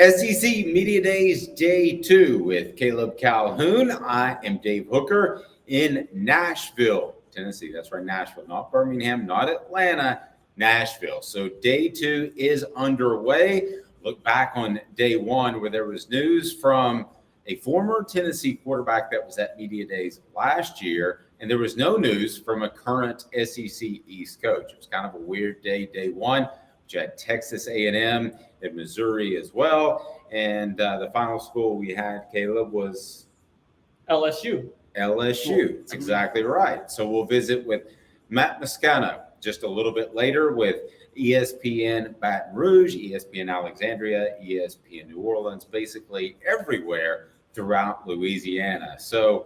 SEC Media Days Day 2 with Caleb Calhoun. I am Dave Hooker in Nashville, Tennessee. That's right, Nashville, not Birmingham, not Atlanta, Nashville. So Day 2 is underway. Look back on Day 1 where there was news from a former Tennessee quarterback that was at Media Days last year, and there was no news from a current SEC East coach. It was kind of a weird day, Day 1. You had Texas A&M and Missouri as well. And the final school we had, Caleb, was LSU. LSU. That's exactly right. So we'll visit with Matt Moscona just a little bit later with ESPN Baton Rouge, ESPN Alexandria, ESPN New Orleans, basically everywhere throughout Louisiana. So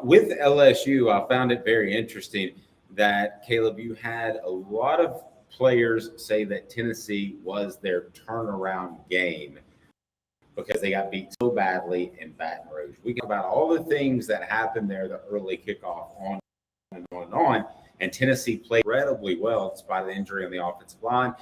with LSU, I found it very interesting that, Caleb, you had a lot of players say that Tennessee was their turnaround game because they got beat so badly in Baton Rouge. We talk about all the things that happened there, the early kickoff, on and on and on. And Tennessee played incredibly well despite the injury on the offensive line.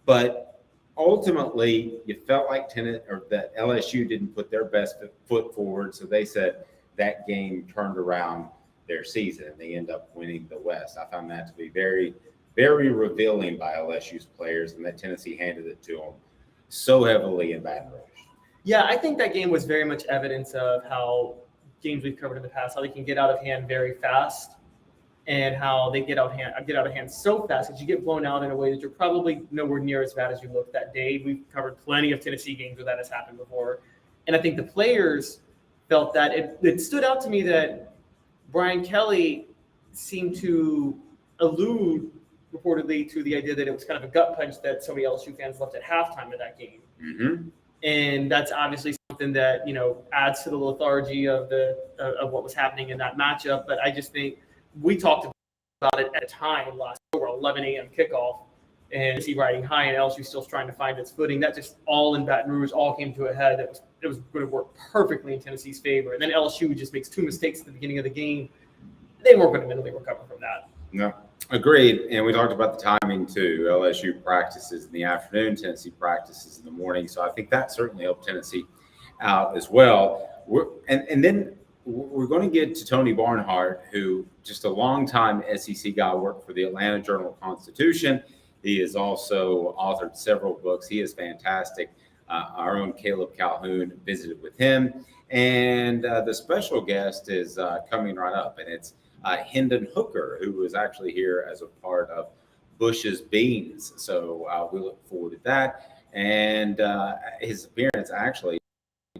But ultimately, you felt like that LSU didn't put their best foot forward. So they said that game turned around their season and they end up winning the West. I found that to be very, very revealing by LSU's players, and that Tennessee handed it to them so heavily in Baton Rouge. Yeah, I think that game was very much evidence of how games we've covered in the past, how they can get out of hand very fast, and how they get out of hand so fast that you get blown out in a way that you're probably nowhere near as bad as you looked that day. We've covered plenty of Tennessee games where that has happened before. And I think the players felt that it stood out to me that Brian Kelly seemed to allude reportedly to the idea that it was kind of a gut punch that so many LSU fans left at halftime of that game. Mm-hmm. And that's obviously something that, adds to the lethargy of what was happening in that matchup. But I just think we talked about it at a time last over 11 a.m. kickoff, and Tennessee riding high and LSU still trying to find its footing. That just all in Baton Rouge all came to a head. It was going to work perfectly in Tennessee's favor. And then LSU just makes two mistakes at the beginning of the game. They weren't going to mentally recover from that. No, agreed. And we talked about the timing too. LSU practices in the afternoon, Tennessee practices in the morning. So I think that certainly helped Tennessee out as well. And then we're going to get to Tony Barnhart, who just a longtime SEC guy, worked for the Atlanta Journal-Constitution. He has also authored several books. He is fantastic. Our own Caleb Calhoun visited with him. And the special guest is coming right up, and it's Hendon Hooker, who was actually here as a part of Bush's Beans. So we look forward to that. And his appearance actually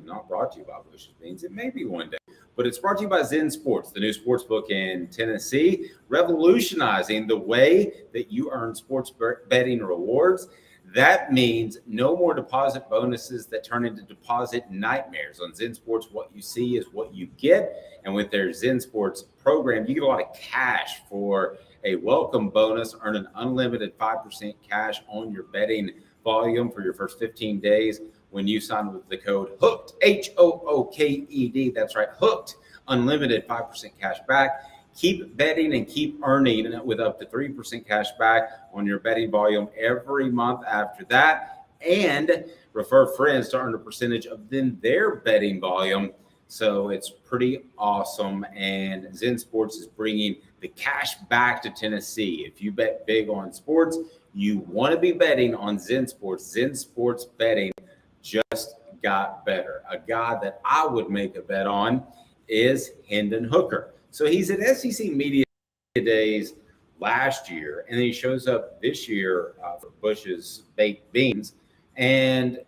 not brought to you by Bush's Beans. It may be one day, but it's brought to you by Zen Sports, the new sports book in Tennessee, revolutionizing the way that you earn sports betting rewards. That means no more deposit bonuses that turn into deposit nightmares. On Zen Sports, what you see is what you get. And with their Zen Sports program, you get a lot of cash for a welcome bonus. Earn an unlimited 5% cash on your betting volume for your first 15 days when you sign with the code HOOKED, HOOKED. That's right, HOOKED. Unlimited 5% cash back. Keep betting and keep earning with up to 3% cash back on your betting volume every month after that. And refer friends to earn a percentage of their betting volume. So it's pretty awesome. And Zen Sports is bringing the cash back to Tennessee. If you bet big on sports, you want to be betting on Zen Sports. Zen Sports betting just got better. A guy that I would make a bet on is Hendon Hooker. So he's at SEC Media Days last year, and then he shows up this year for Bush's Baked Beans. And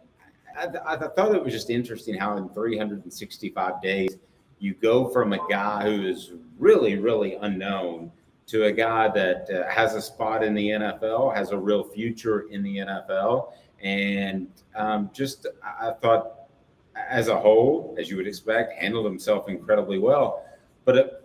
I thought it was just interesting how in 365 days you go from a guy who is really, really unknown to a guy that has a spot in the NFL, has a real future in the NFL. And I thought as a whole, as you would expect, handled himself incredibly well. But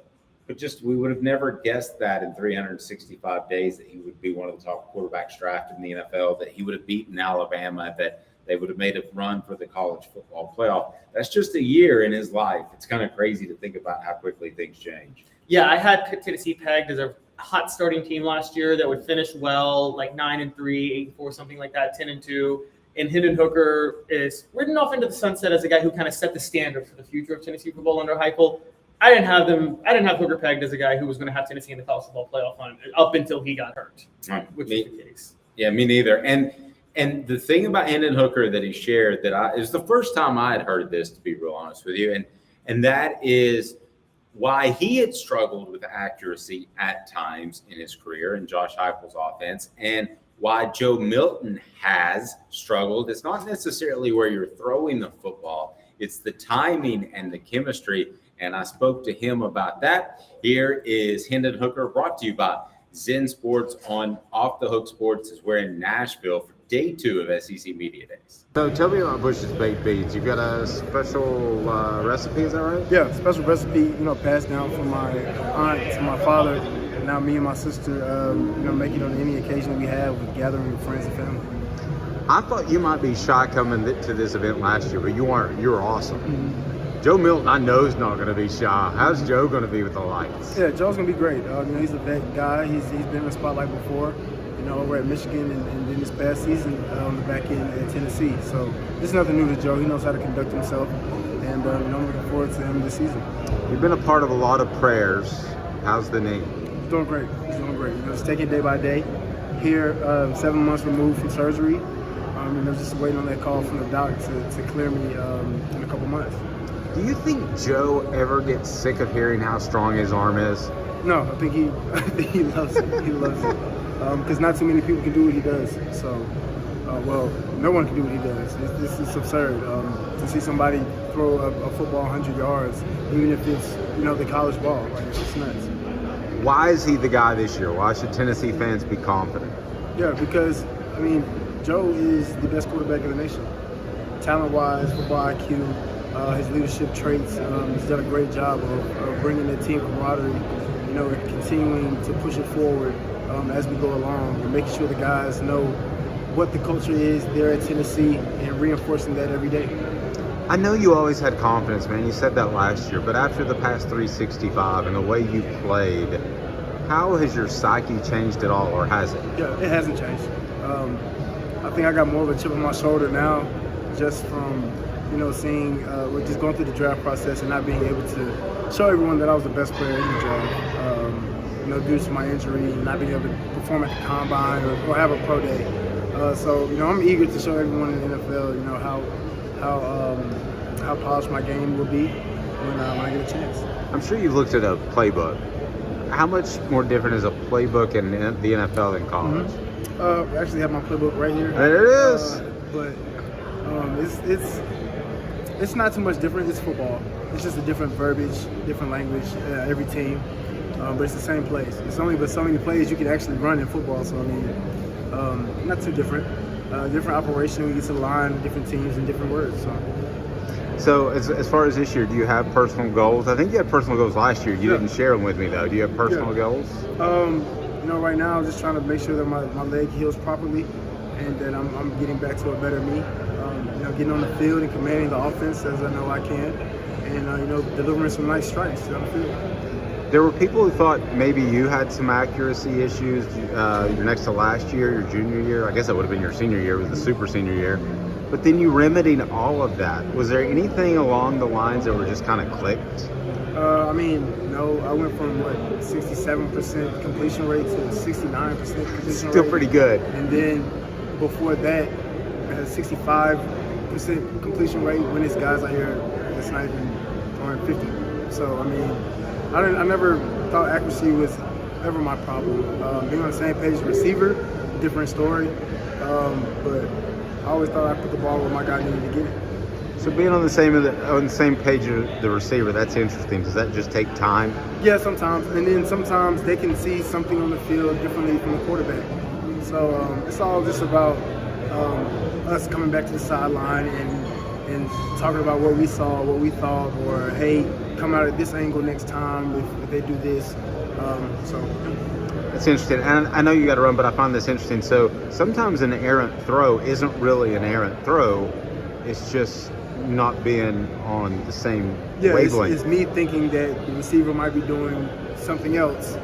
we would have never guessed that in 365 days that he would be one of the top quarterbacks drafted in the NFL, that he would have beaten Alabama, that they would have made a run for the college football playoff. That's just a year in his life. It's kind of crazy to think about how quickly things change. Yeah, I had Tennessee pegged as a hot starting team last year that would finish well, like 9-3, 8-4, something like that, 10-2. And Hendon Hooker is ridden off into the sunset as a guy who kind of set the standard for the future of Tennessee football under Heupel. I didn't have Hooker pegged as a guy who was going to have Tennessee in the college football playoff on up until he got hurt, which is the case. Yeah, me neither. And the thing about Hendon Hooker that he shared is the first time I had heard this, to be real honest with you, and that is why he had struggled with accuracy at times in his career in Josh Heupel's offense, and why Joe Milton has struggled. It's not necessarily where you're throwing the football, it's the timing and the chemistry. And I spoke to him about that. Here is Hendon Hooker, brought to you by Zen Sports on Off the Hook Sports, as we're in Nashville for day 2 of SEC Media Days. So tell me about Bush's baked beans. You've got a special recipe, is that right? Yeah, special recipe, passed down from my aunt to my father. And now me and my sister, make it on any occasion we have with gathering with friends and family. I thought you might be shy coming to this event last year, but you weren't. You were awesome. Mm-hmm. Joe Milton, I know, is not going to be shy. How's Joe going to be with the lights? Yeah, Joe's going to be great. He's a vet guy. He's been in the spotlight before, over at Michigan and then this past season on the back end at Tennessee. So it's nothing new to Joe. He knows how to conduct himself, and I'm looking forward to him this season. You've been a part of a lot of prayers. How's the knee? He's doing great. He's doing great. Just taking it day by day. Here, 7 months removed from surgery. Just waiting on that call from the doc to clear me in a couple months. Do you think Joe ever gets sick of hearing how strong his arm is? No, I think he loves it. He loves it. Because not too many people can do what he does. So, no one can do what he does. This is absurd. To see somebody throw a football 100 yards, even if it's, the college ball. It's just nuts. Why is he the guy this year? Why should Tennessee fans be confident? Yeah, because, Joe is the best quarterback in the nation. Talent-wise, football IQ, his leadership traits. He's done a great job of bringing the team camaraderie, and continuing to push it forward as we go along, and making sure the guys know what the culture is there at Tennessee and reinforcing that every day. I know you always had confidence, man. You said that last year, but after the past 365 and the way you played, how has your psyche changed at all, or has it? Yeah, it hasn't changed. I think I got more of a chip on my shoulder now, just from seeing we're just going through the draft process and not being able to show everyone that I was the best player in the draft. Due to my injury, not being able to perform at the combine or have a pro day. So I'm eager to show everyone in the NFL, how polished my game will be when I get a chance. I'm sure you've looked at a playbook. How much more different is a playbook in the NFL than college? Mm-hmm. I actually have my playbook right here. There it is. But it's not too much different. It's football. It's just a different verbiage, different language. Every team, but it's the same plays. It's only but so many plays you can actually run in football. So not too different. Different operation. We get to the line, different teams, and different words. So as far as this year, do you have personal goals? I think you had personal goals last year. You didn't share them with me though. Do you have personal goals? Right now I'm just trying to make sure that my leg heals properly, and that I'm getting back to a better me. Getting on the field and commanding the offense as I know I can, and delivering some nice strikes on the field. There were people who thought maybe you had some accuracy issues your next to last year, your junior year. I guess that would have been your senior year, was the super senior year. But then you remedied all of that. Was there anything along the lines that were just kind of clicked? No. I went from 67% completion rate to 69% completion rate. Still pretty good. And then before that, I had 65% completion rate when it's guys out here that's not even throwing 50. So I never thought accuracy was ever my problem. Being on the same page as receiver, different story. But I always thought I put the ball where my guy needed to get it. So being on the same page as the receiver, that's interesting. Does that just take time? Yeah, sometimes. And then sometimes they can see something on the field differently from the quarterback. So it's all just about us coming back to the sideline and talking about what we saw, what we thought, or hey, come out at this angle next time if they do this. That's interesting. And I know you got to run, but I find this interesting. So sometimes an errant throw isn't really an errant throw. It's just not being on the same wavelength. It's me thinking that the receiver might be doing something else,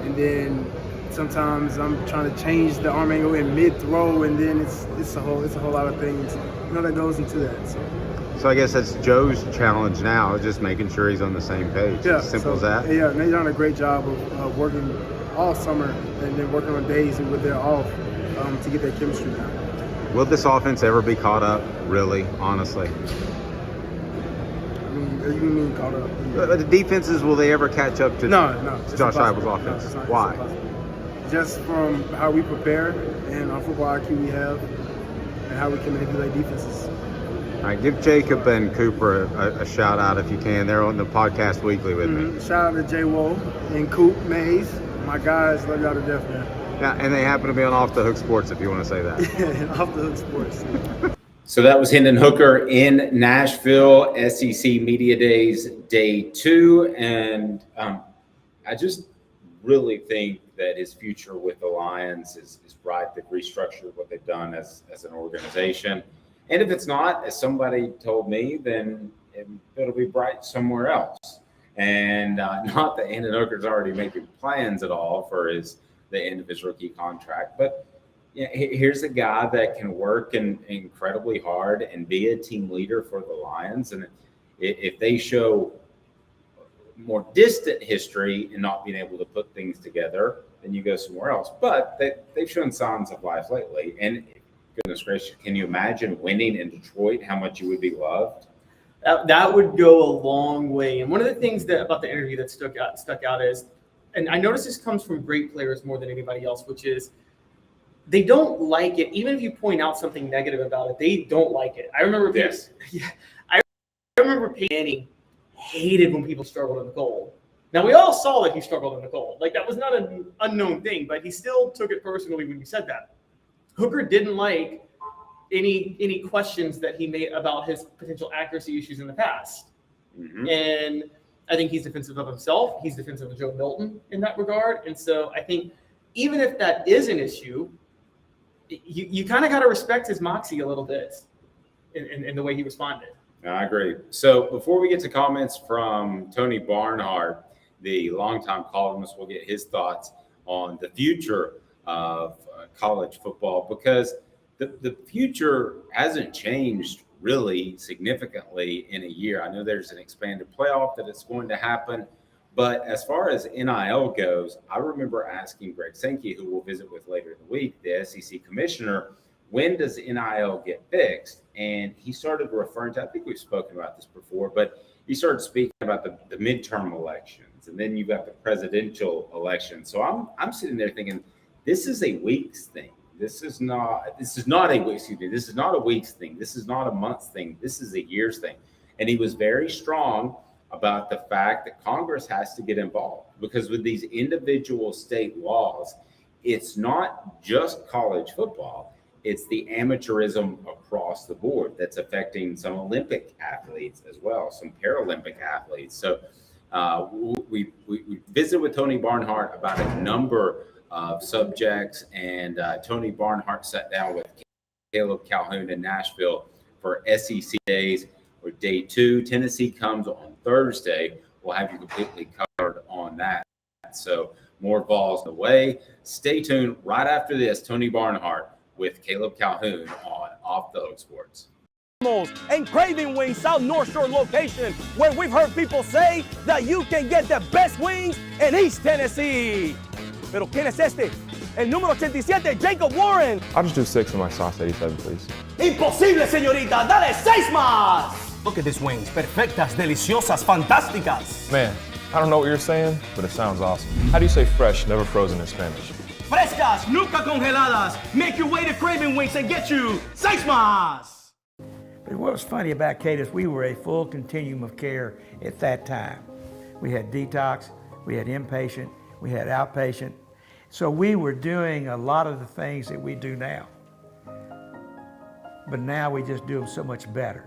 and then Sometimes I'm trying to change the arm angle in mid-throw, and then it's a whole lot of things, that goes into that. So I guess that's Joe's challenge now, just making sure he's on the same page. Yeah, Simple as that. Yeah, they've done a great job of working all summer and then working on days and with their off to get that chemistry down. Will this offense ever be caught up, really, honestly? I mean, you mean caught up? The defenses, will they ever catch up to No. Josh Heupel's offense? Why? Just from how we prepare and our football IQ we have and how we can manipulate defenses. All right, give Jacob and Cooper a shout out if you can. They're on the podcast weekly with me. Shout out to Jay Woe and Coop Mays. My guys, love y'all to death, man. Yeah, and they happen to be on Off the Hook Sports if you want to say that. Off the Hook Sports. So that was Hendon Hooker in Nashville, SEC Media Days, Day 2. And I just really think that his future with the Lions is bright. They've restructured what they've done as an organization. And if it's not, as somebody told me, then it'll be bright somewhere else. And not that Hendon Hooker's already making plans at all for the end of his rookie contract. But here's a guy that can work incredibly hard and be a team leader for the Lions. And if they show more distant history in not being able to put things together, then you go somewhere else. But they've shown signs of life lately. And goodness gracious, can you imagine winning in Detroit, how much you would be loved? That would go a long way. And one of the things about the interview that stuck out is, and I notice this comes from great players more than anybody else, which is they don't like it. Even if you point out something negative about it, they don't like it. I remember Peyton Manning hated when people struggled in the cold. Now, we all saw that he struggled in the cold. Like, that was not an unknown thing, but he still took it personally when he said that. Hooker didn't like any questions that he made about his potential accuracy issues in the past. Mm-hmm. And I think he's defensive of himself. He's defensive of Joe Milton in that regard. And so I think even if that is an issue, you kind of got to respect his moxie a little bit in the way he responded. I agree. So before we get to comments from Tony Barnhart, the longtime columnist, we'll get his thoughts on the future of college football, because the future hasn't changed really significantly in a year. I know there's an expanded playoff that it's going to happen, but as far as NIL goes, I remember asking Greg Sankey, who we'll visit with later in the week, the SEC commissioner, when does NIL get fixed? And he started referring to, I think we've spoken about this before, but he started speaking about the midterm elections, and then you've got the presidential election. So I'm sitting there thinking, this is a weeks thing. This is not a weeks thing. This is not a weeks thing. This is not a months thing. This is a years thing. And he was very strong about the fact that Congress has to get involved, because with these individual state laws, it's not just college football. It's the amateurism across the board that's affecting some Olympic athletes as well, some Paralympic athletes. So we visited with Tony Barnhart about a number of subjects, and Tony Barnhart sat down with Caleb Calhoun in Nashville for SEC Days, or Day 2. Tennessee comes on Thursday. We'll have you completely covered on that. So more Vols in the way. Stay tuned. Right after this, Tony Barnhart with Caleb Calhoun on Off the Hook Sports. And Craving Wings South North Shore location, where we've heard people say that you can get the best wings in East Tennessee. Pero ¿quién es este? El número 87, Jacob Warren. I'll just do 6 of my sauce 87, please. Imposible, señorita. Dale 6 más. Look at these wings. Perfectas, deliciosas, fantásticas. Man, I don't know what you're saying, but it sounds awesome. How do you say fresh, never frozen in Spanish? Frescas, nunca congeladas. Make your way to Craving Wings and get you 6 más. But what was funny about Cadis, we were a full continuum of care at that time. We had detox, we had inpatient, we had outpatient. So we were doing a lot of the things that we do now. But now we just do them so much better.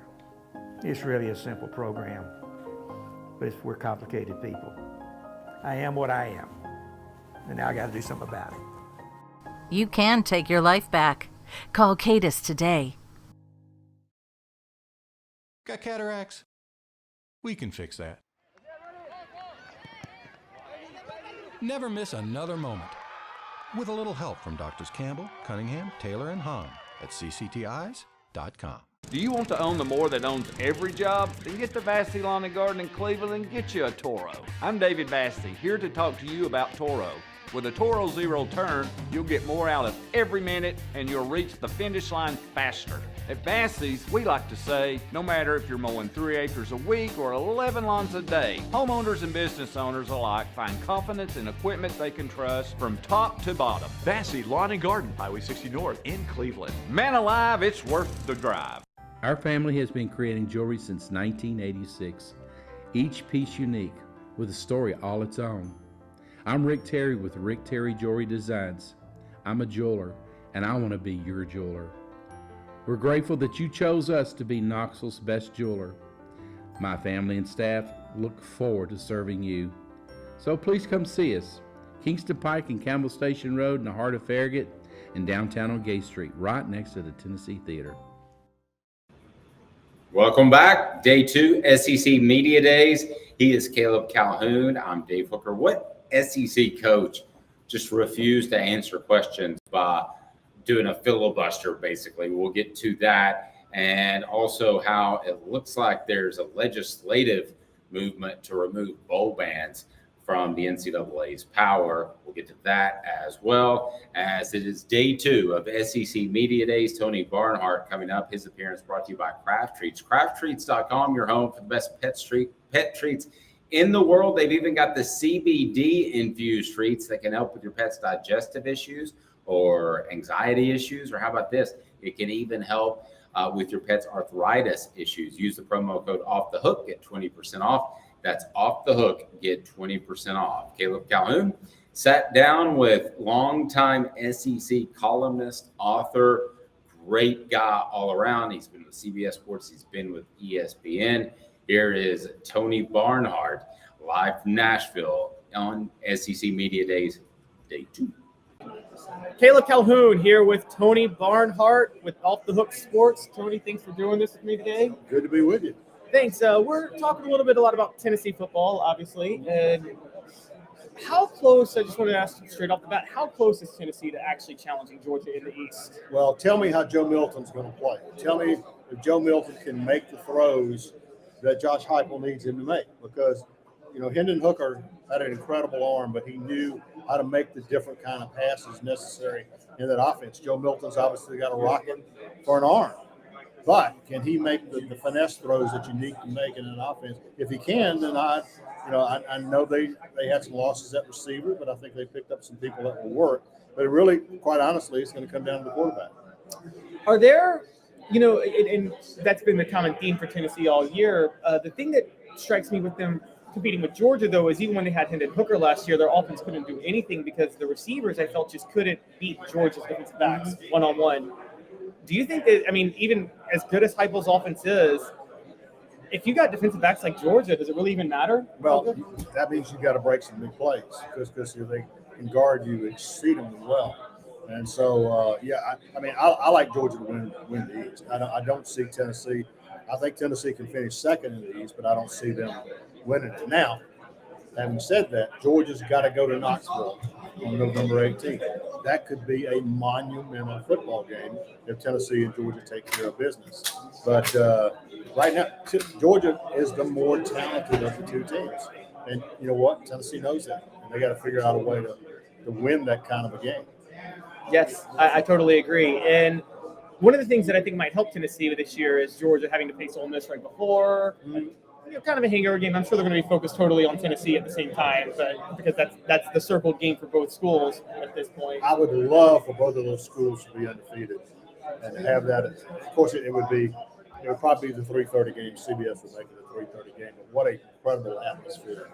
It's really a simple program, but we're complicated people. I am what I am, and now I got to do something about it. You can take your life back. Call Cadis today. Got cataracts? We can fix that. Never miss another moment. with a little help from Doctors Campbell, Cunningham, Taylor, and Hahn at cctieyes.com. Do you want to own the more that owns every job? Then get to Vassey Lawn and Garden in Cleveland and get you a Toro. I'm David Vassey, here to talk to you about Toro. With a Toro Zero Turn, you'll get more out of every minute and you'll reach the finish line faster. At Vassey's, we like to say, no matter if you're mowing 3 acres a week or 11 lawns a day, homeowners and business owners alike find confidence in equipment they can trust from top to bottom. Vassey Lawn and Garden, Highway 60 North in Cleveland. Man alive, it's worth the drive. Our family has been creating jewelry since 1986, each piece unique with a story all its own. I'm Rick Terry with Rick Terry Jewelry Designs. I'm a jeweler, and I want to be your jeweler. We're grateful that you chose us to be Knoxville's best jeweler. My family and staff look forward to serving you. So please come see us. Kingston Pike and Campbell Station Road in the heart of Farragut and downtown on Gay Street, right next to the Tennessee Theater. Welcome back. Day 2, SEC Media Days. He is Caleb Calhoun. I'm Dave Hooker. What SEC coach just refused to answer questions by doing a filibuster, basically? We'll get to that. And also how it looks like there's a legislative movement to remove bowl bans from the NCAA's power. We'll get to that as well, as it is day 2 of SEC Media Days. Tony Barnhart coming up. His appearance brought to you by Craft Treats. CraftTreats.com, your home for the best pet treats in the world. They've even got the CBD-infused treats that can help with your pet's digestive issues or anxiety issues, or how about this? It can even help with your pet's arthritis issues. Use the promo code OFFTHEHOOK, get 20% off. That's Off the Hook, get 20% off. Caleb Calhoun sat down with longtime SEC columnist, author, great guy all around. He's been with CBS Sports. He's been with ESPN. Here is Tony Barnhart, live from Nashville on SEC Media Days, day 2. Caleb Calhoun here with Tony Barnhart with Off the Hook Sports. Tony, thanks for doing this with me today. Good to be with you. Thanks. We're talking a lot about Tennessee football, obviously. And how close, I just want to ask you straight off the bat, how close is Tennessee to actually challenging Georgia in the East? Well, tell me how Joe Milton's going to play. Tell me if Joe Milton can make the throws that Josh Heupel needs him to make, because, you know, Hendon Hooker had an incredible arm, but he knew how to make the different kind of passes necessary in that offense. Joe Milton's obviously got a rocket for an arm, but can he make the finesse throws that you need to make in an offense? If he can, then I know they had some losses at receiver, but I think they picked up some people that will work. But it really, quite honestly, it's going to come down to the quarterback. Are there, and that's been the common theme for Tennessee all year. The thing that strikes me with them competing with Georgia, though, is even when they had Hendon Hooker last year, their offense couldn't do anything because the receivers, I felt, just couldn't beat Georgia's defensive backs one-on-one. Do you think that, even as good as Heupel's offense is, if you got defensive backs like Georgia, does it really even matter? Well, that means you got to break some big plays because they can guard you exceedingly well. And so, I like Georgia to win the East. I don't see Tennessee. I think Tennessee can finish second in the East, but I don't see them winning it. Now, having said that, Georgia's got to go to Knoxville on November 18th. That could be a monumental football game if Tennessee and Georgia take care of business. But right now, Georgia is the more talented of the two teams. And you know what? Tennessee knows that. And they got to figure out a way to win that kind of a game. Yes, I totally agree. And one of the things that I think might help Tennessee with this year is Georgia having to face Ole Miss right before. Kind of a hangover game. I'm sure they're going to be focused totally on Tennessee at the same time, but because that's the circled game for both schools at this point. I would love for both of those schools to be undefeated and to have that. Of course, it would probably be the 3:30 game. CBS would make it a 3:30 game. But what a incredible atmosphere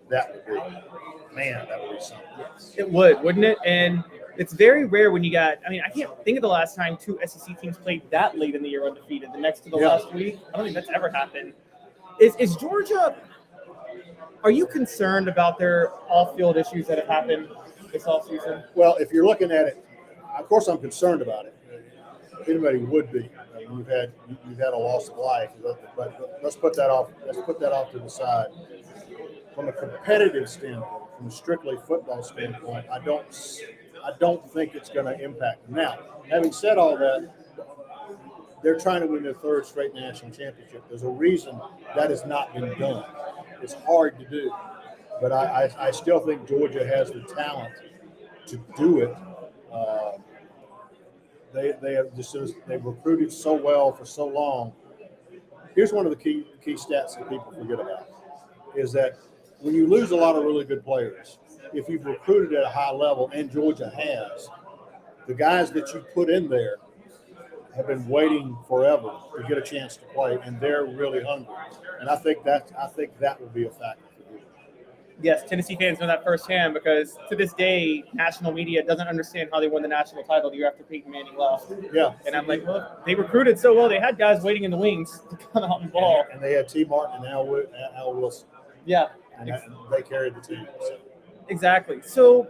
that would be. Man, that would be something. It would, wouldn't it? And it's very rare when you got. I can't think of the last time 2 SEC teams played that late in the year undefeated. The next to the last week. I don't think that's ever happened. Is Georgia, are you concerned about their off-field issues that have happened this offseason? Well, if you're looking at it, of course I'm concerned about it. Anybody would be. You've had a loss of life, but let's put that off. Let's put that off to the side. From a competitive standpoint, from a strictly football standpoint, I don't I don't think it's going to impact them. Now, having said all that, they're trying to win their third straight national championship. There's a reason that has not been done. It's hard to do, but I still think Georgia has the talent to do it. They've recruited so well for so long. Here's one of the key stats that people forget about is that when you lose a lot of really good players, if you've recruited at a high level, and Georgia has, the guys that you put in there have been waiting forever to get a chance to play, and they're really hungry. And I think that will be a factor. Yes, Tennessee fans know that firsthand because to this day, national media doesn't understand how they won the national title the year after Peyton Manning left. Yeah. And I'm like, well, they recruited so well. They had guys waiting in the wings to come out and ball. And they had T. Martin and Al Wilson. Yeah. And they carried the team. So. Exactly. So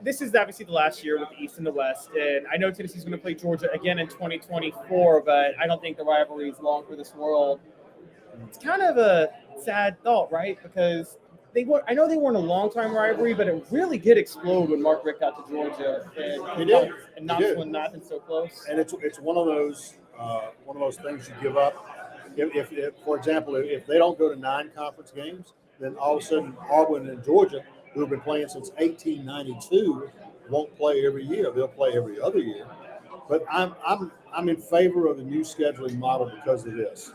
this is obviously the last year with the East and the West. And I know Tennessee's going to play Georgia again in 2024, but I don't think the rivalry is long for this world. It's kind of a sad thought, right? Because I know they weren't a long-time rivalry, but it really did explode when Mark Richt got to Georgia, and not when Nathan's so close. And it's one of those things you give up. If for example, if they don't go to 9 conference games, then all of a sudden Auburn and Georgia, who have been playing since 1892, won't play every year. They'll play every other year. But I'm in favor of the new scheduling model because of this.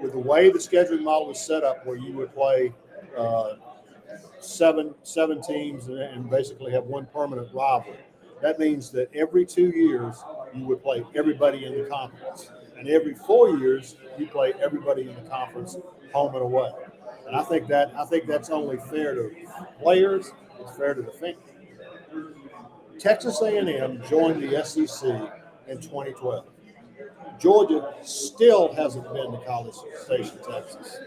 With the way the scheduling model is set up, where you would play seven teams and basically have one permanent rivalry, that means that every 2 years you would play everybody in the conference, and every 4 years you play everybody in the conference, home and away. And I think that's only fair to players. It's fair to the fans. Texas A&M joined the SEC in 2012. Georgia still hasn't been to College Station, Texas,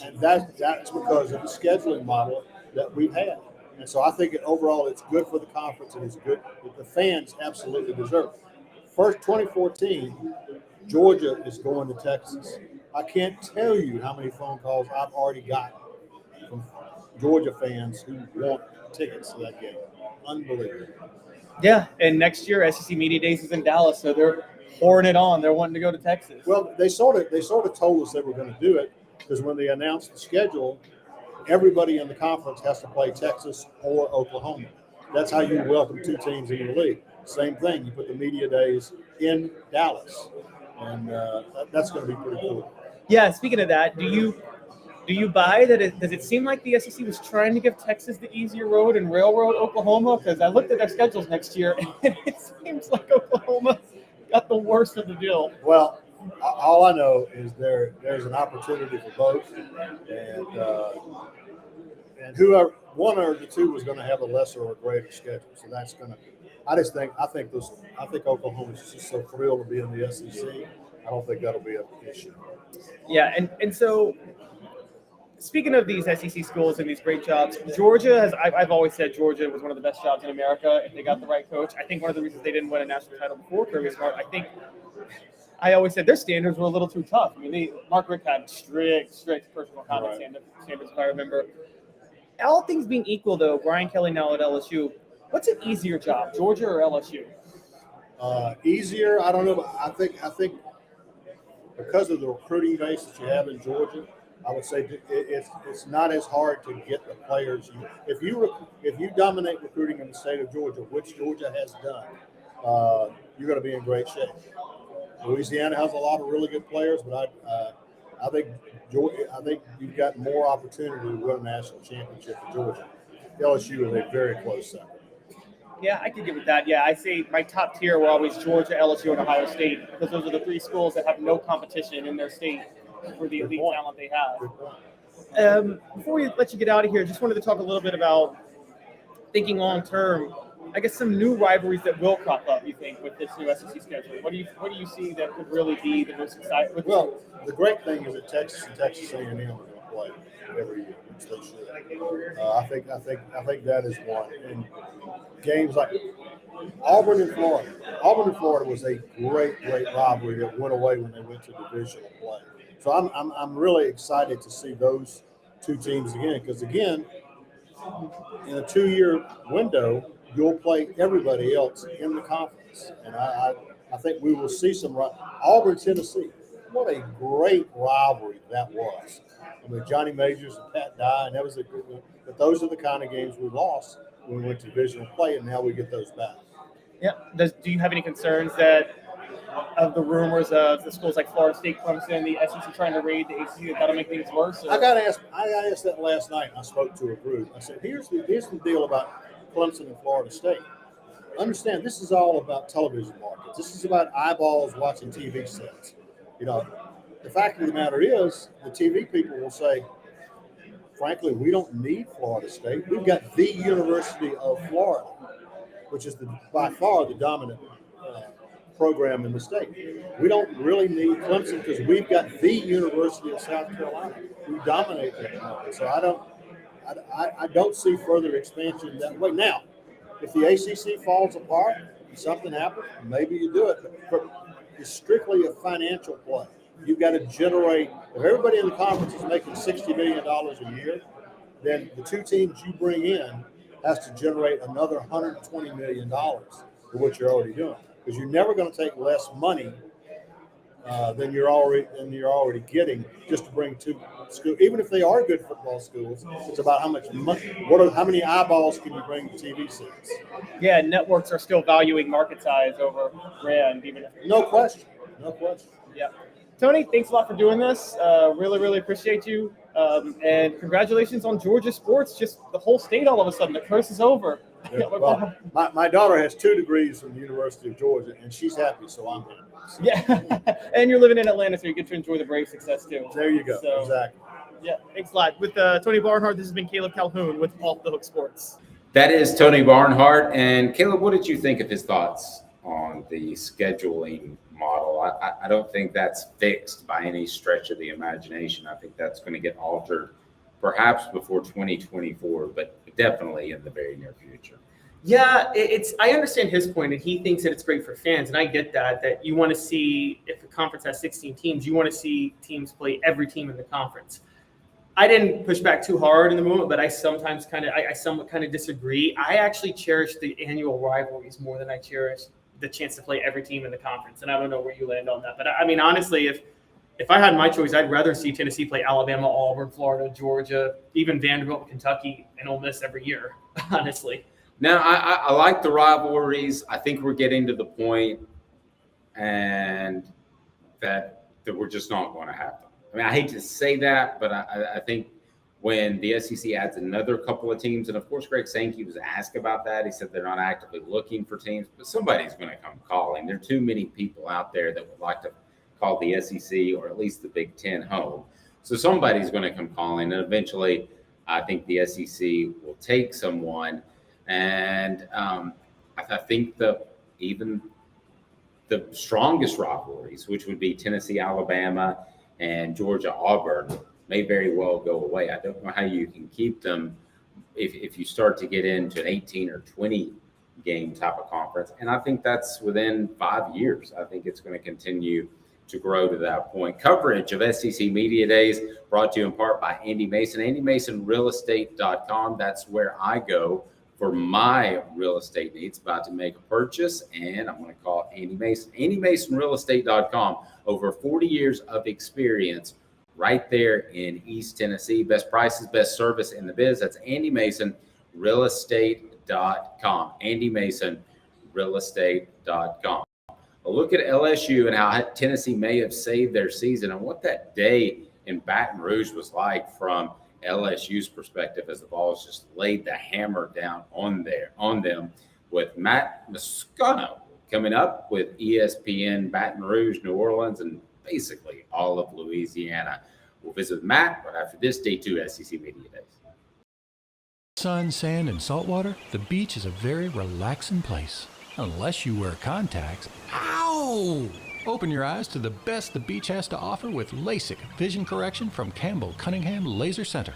and that's because of the scheduling model that we've had. And so I think overall it's good for the conference, and it's good that the fans absolutely deserve it. First, 2014, Georgia is going to Texas. I can't tell you how many phone calls I've already gotten from Georgia fans who want tickets to that game. Unbelievable. Yeah, and next year SEC Media Days is in Dallas, so they're pouring it on. They're wanting to go to Texas. Well, they sort of told us they were going to do it because when they announced the schedule, everybody in the conference has to play Texas or Oklahoma. That's how you welcome 2 teams in the league. Same thing. You put the media days in Dallas, and that's going to be pretty cool. Yeah. Speaking of that, do you buy that? Does it seem like the SEC was trying to give Texas the easier road and railroad Oklahoma? Because I looked at their schedules next year, and it seems like Oklahoma got the worst of the deal. Well, all I know is there's an opportunity for both, and whoever one or the two was going to have a lesser or greater schedule. So that's going to. I think Oklahoma's just so thrilled to be in the SEC. I don't think that'll be an issue. Yeah, and so speaking of these SEC schools and these great jobs, Georgia has. I've always said Georgia was one of the best jobs in America if they got the right coach. I think one of the reasons they didn't win a national title before Kirby Smart, I always said their standards were a little too tough. I mean, Mark Richt had strict personal conduct standards, if I remember. All things being equal, though, Brian Kelly now at LSU, what's an easier job, Georgia or LSU? Easier, I don't know. But I think because of the recruiting base that you have in Georgia, I would say it's not as hard to get the players. If you dominate recruiting in the state of Georgia, which Georgia has done, you're going to be in great shape. Louisiana has a lot of really good players, but I think you've got more opportunity to win a national championship in Georgia. LSU is a very close second. Yeah, I could give it that. Yeah, I say my top tier were always Georgia, LSU, and Ohio State because those are the 3 schools that have no competition in their state for the elite talent they have. Before we let you get out of here, just wanted to talk a little bit about thinking long term. I guess some new rivalries that will crop up. You think with this new SEC schedule? What do you see that could really be the most exciting? Well, the great thing is that Texas and Texas A&M are going to play every year, which they should. I think that is one. And games like Auburn and Florida. Auburn and Florida was a great rivalry that went away when they went to divisional play. So I'm really excited to see those 2 teams again because again, in a 2-year window, you'll play everybody else in the conference. And I think we will see some Auburn, Tennessee. What a great rivalry that was. I mean, Johnny Majors and Pat Dye, and that was but those are the kind of games we lost when we went to divisional play, and now we get those back. Yeah. Do you have any concerns of the rumors of the schools like Florida State, Clemson, the SEC trying to raid the ACC? That'll make things worse? Or? I got asked that last night. I spoke to a group. I said, here's the deal about Clemson and Florida State. Understand, this is all about television markets. This is about eyeballs watching TV sets. You know, the fact of the matter is, the TV people will say, frankly, we don't need Florida State. We've got the University of Florida, which is by far the dominant program in the state. We don't really need Clemson because we've got the University of South Carolina. We dominate that market. So I don't see further expansion that way. Now, if the ACC falls apart and something happens, maybe you do it. But it's strictly a financial play. You've got to generate. If everybody in the conference is making $60 million a year, then the two teams you bring in has to generate another $120 million for what you're already doing. Because you're never going to take less money than you're already getting just to bring two schools. Even if they are good football schools, it's about how much money. How many eyeballs can you bring to TV sets? Yeah, networks are still valuing market size over brand, even if no question. Yeah, Tony, thanks a lot for doing this. Really, really appreciate you, and congratulations on Georgia sports. Just the whole state, all of a sudden, the curse is over. Yeah, well, my daughter has 2 degrees from the University of Georgia, and she's happy, so I'm happy. So. Yeah, and you're living in Atlanta, so you get to enjoy the Braves' success too. There you go. So, exactly. Yeah, thanks a lot. With Tony Barnhart, this has been Caleb Calhoun with Off the Hook Sports. That is Tony Barnhart. And Caleb, what did you think of his thoughts on the scheduling model? I don't think that's fixed by any stretch of the imagination. I think that's going to get altered perhaps before 2024, but definitely in the very near future. Yeah, I understand his point, and he thinks that it's great for fans, and I get that you want to see, if the conference has 16 teams, you want to see teams play every team in the conference. I didn't push back too hard in the moment, but I somewhat kind of disagree. I actually cherish the annual rivalries more than I cherish the chance to play every team in the conference, and I don't know where you land on that. But I mean, honestly, if I had my choice, I'd rather see Tennessee play Alabama, Auburn, Florida, Georgia, even Vanderbilt, Kentucky, and Ole Miss every year, honestly. Now, I like the rivalries. I think we're getting to the point and that we're just not going to have them. I mean, I hate to say that, but I think when the SEC adds another couple of teams, and of course, Greg Sankey was asked about that. He said they're not actively looking for teams, but somebody's going to come calling. There are too many people out there that would like to call the SEC or at least the Big Ten home. So somebody's going to come calling, and eventually I think the SEC will take someone. And I think even the strongest rivalries, which would be Tennessee, Alabama, and Georgia, Auburn, may very well go away. I don't know how you can keep them if you start to get into an 18 or 20 game type of conference. And I think that's within 5 years. I think it's going to continue to grow to that point. Coverage of SEC Media Days brought to you in part by Andy Mason, AndyMasonRealEstate.com. That's where I go for my real estate needs, about to make a purchase, and I'm going to call Andy Mason. AndyMasonRealEstate.com. Over 40 years of experience right there in East Tennessee. Best prices, best service in the biz. That's AndyMasonRealEstate.com. AndyMasonRealEstate.com. A look at LSU and how Tennessee may have saved their season and what that day in Baton Rouge was like from LSU's perspective as the Vols just laid the hammer down on them with Matt Moscona coming up with ESPN Baton Rouge, New Orleans, and basically all of Louisiana. We'll visit with Matt right after this Day 2 SEC Media Days. Sun, sand, and salt water, the beach is a very relaxing place. Unless you wear contacts. Ow! Open your eyes to the best the beach has to offer with LASIK vision correction from Campbell Cunningham Laser Center.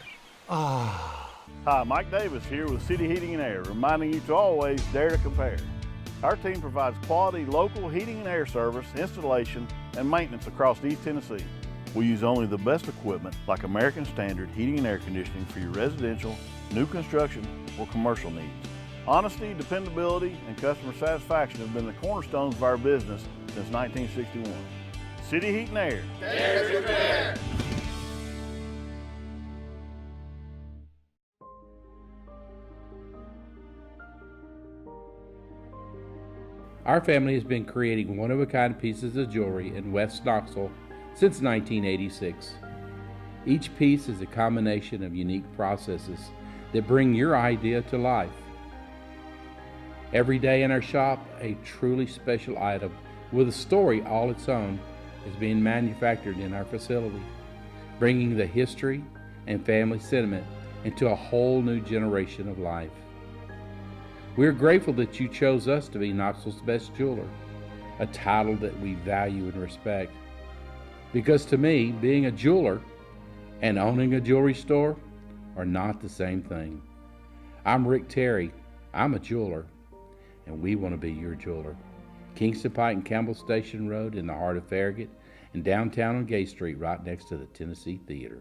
Ah. Hi, Mike Davis here with City Heating and Air, reminding you to always dare to compare. Our team provides quality local heating and air service, installation, and maintenance across East Tennessee. We use only the best equipment like American Standard heating and air conditioning for your residential, new construction, or commercial needs. Honesty, dependability, and customer satisfaction have been the cornerstones of our business since 1961. City Heat and Air. There's repair. Our family has been creating one-of-a-kind pieces of jewelry in West Knoxville since 1986. Each piece is a combination of unique processes that bring your idea to life. Every day in our shop, a truly special item with a story all its own is being manufactured in our facility, bringing the history and family sentiment into a whole new generation of life. We are grateful that you chose us to be Knoxville's best jeweler, a title that we value and respect. Because to me, being a jeweler and owning a jewelry store are not the same thing. I'm Rick Terry, I'm a jeweler, and we want to be your jeweler. Kingston Pike and Campbell Station Road in the heart of Farragut, and downtown on Gay Street right next to the Tennessee Theater.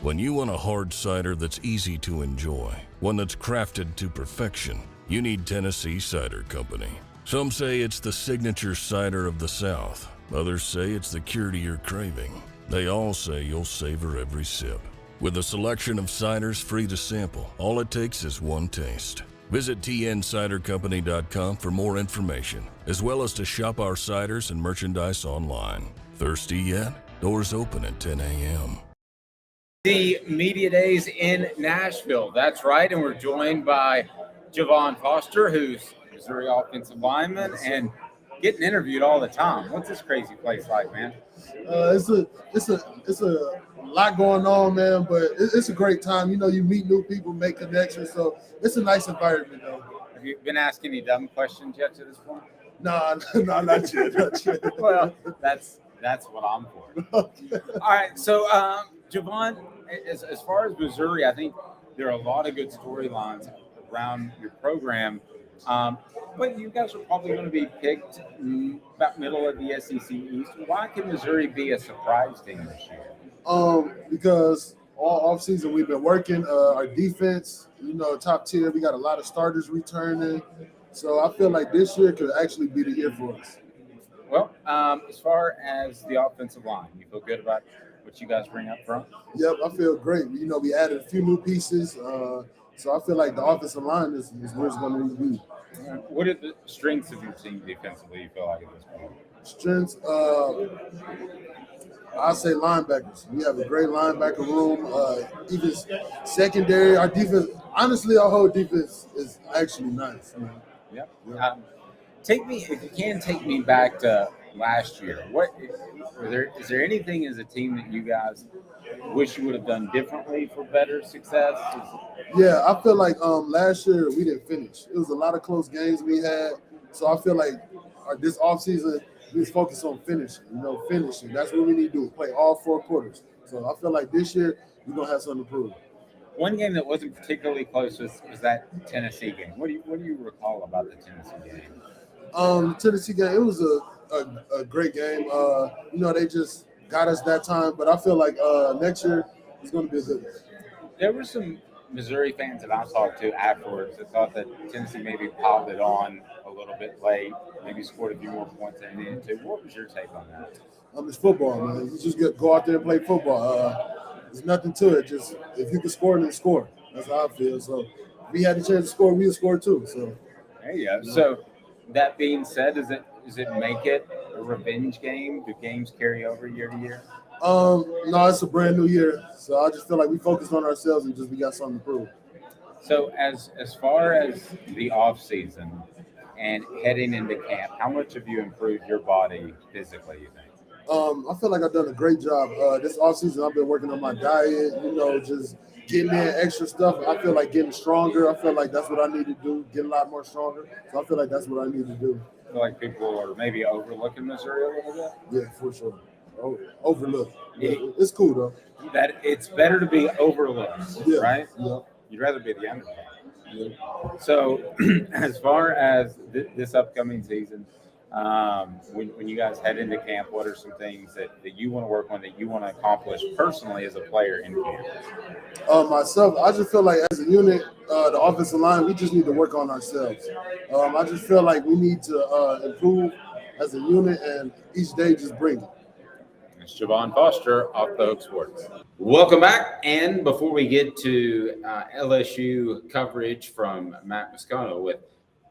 When you want a hard cider that's easy to enjoy, one that's crafted to perfection, you need Tennessee Cider Company. Some say it's the signature cider of the South. Others say it's the cure to your craving. They all say you'll savor every sip. With a selection of ciders free to sample, all it takes is one taste. Visit tncidercompany.com for more information, as well as to shop our ciders and merchandise online. Thirsty yet? Doors open at 10 a.m. The media days in Nashville. That's right. And we're joined by Javon Foster, who's Missouri offensive lineman and getting interviewed all the time. What's this crazy place like, man? It's a lot going on, man, but it's a great time. You know, you meet new people, make connections, so it's a nice environment, though. Have you been asking any dumb questions yet to this point? No, not yet. Well, that's what I'm for. Okay. All right, so Javon, as far as Missouri, I think there are a lot of good storylines around your program. But you guys are probably going to be picked about middle of the SEC East. Why can Missouri be a surprise team this year? Because all offseason we've been working our defense, you know, top tier. We got a lot of starters returning. So I feel like this year could actually be the year for us. Well, as far as the offensive line, you feel good about what you guys bring up front? Yep, I feel great. You know, we added a few new pieces. So I feel like the offensive line is where it's going to need to be. What are the strengths of your team defensively, you feel like, at this point? Strengths, I say linebackers. We have a great linebacker room. Even secondary, our defense, honestly, our whole defense is actually nice. Yep. Take me, if you can, take me back to last year. Is there anything as a team that you guys wish you would have done differently for better success? Yeah, I feel like last year we didn't finish. It was a lot of close games we had. So I feel like this offseason, we was focused on finishing. Finishing. That's what we need to do, play all 4 quarters. So I feel like this year we're going to have something to prove. One game that wasn't particularly close was that Tennessee game. What do you recall about the Tennessee game? Tennessee game, it was a great game. They just got us that time, but I feel like next year is going to be a good one. There were some Missouri fans that I talked to afterwards that thought that Tennessee maybe piled it on a little bit late, maybe scored a few more points than they needed to. What was your take on that? It's football, man. You just go out there and play football. There's nothing to it. Just if you can score, then score. That's how I feel. So if we had the chance to score, we would score too. So there you go. So that being said, does it make it a revenge game? Do games carry over year to year? No, it's a brand new year. So I just feel like we focused on ourselves and we got something to prove. So as far as the off season and heading into camp, how much have you improved your body physically, you think? I feel like I've done a great job. This offseason, I've been working on my diet, just getting in extra stuff. I feel like getting stronger. I feel like that's what I need to do, get a lot more stronger. So I feel like that's what I need to do. I feel like people are maybe overlooking Missouri a little bit? Yeah, for sure. Overlooked. Yeah, it's cool, though. That it's better to be overlooked, right? Yeah. You'd rather be the underdog. Yeah. So as far as this upcoming season, When you guys head into camp, what are some things that you want to work on, that you want to accomplish personally as a player in camp? Myself, I just feel like as a unit, the offensive line, we just need to work on ourselves. I just feel like we need to improve as a unit, and each day just bring it. It's Javon Foster, Off the Hook Sports. Welcome back. And before we get to LSU coverage from Matt Moscona with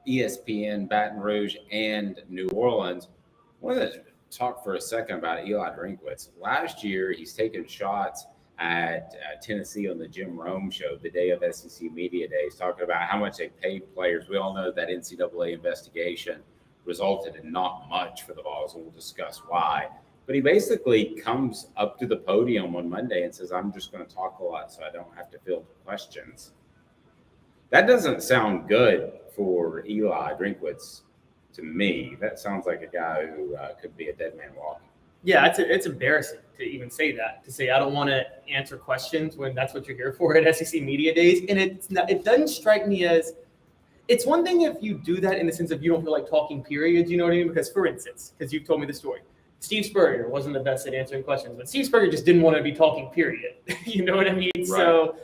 ESPN, Baton Rouge, and New Orleans, I wanted to talk for a second about Eli Drinkwitz. Last year, he's taken shots at Tennessee on the Jim Rome show, the day of SEC Media Days, talking about how much they paid players. We all know that NCAA investigation resulted in not much for the Vols, and we'll discuss why. But he basically comes up to the podium on Monday and says, I'm just going to talk a lot so I don't have to field questions. That doesn't sound good for Eli Drinkwitz to me. That sounds like a guy who could be a dead man walking. Yeah, it's embarrassing to even say that, to say I don't want to answer questions when that's what you're here for at SEC Media Days. And it doesn't strike me as – it's one thing if you do that in the sense of you don't feel like talking, period, you know what I mean? Because, for instance, because you've told me the story, Steve Spurrier wasn't the best at answering questions, but Steve Spurrier just didn't want to be talking, period. You know what I mean? Right. So